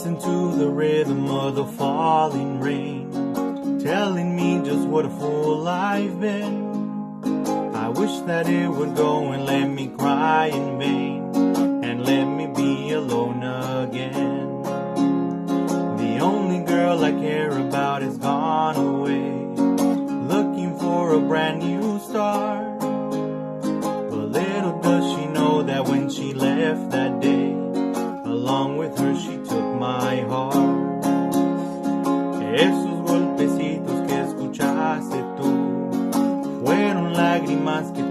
listen to the rhythm of the falling rain, telling me just what a fool I've been. I wish that it would go and let me cry in vain, and let me be alone again. The only girl I care about is gone away, looking for a brand new start. But little does she know that when she left that day, along with her she took my heart. Esos golpecitos que escuchaste tú fueron lágrimas que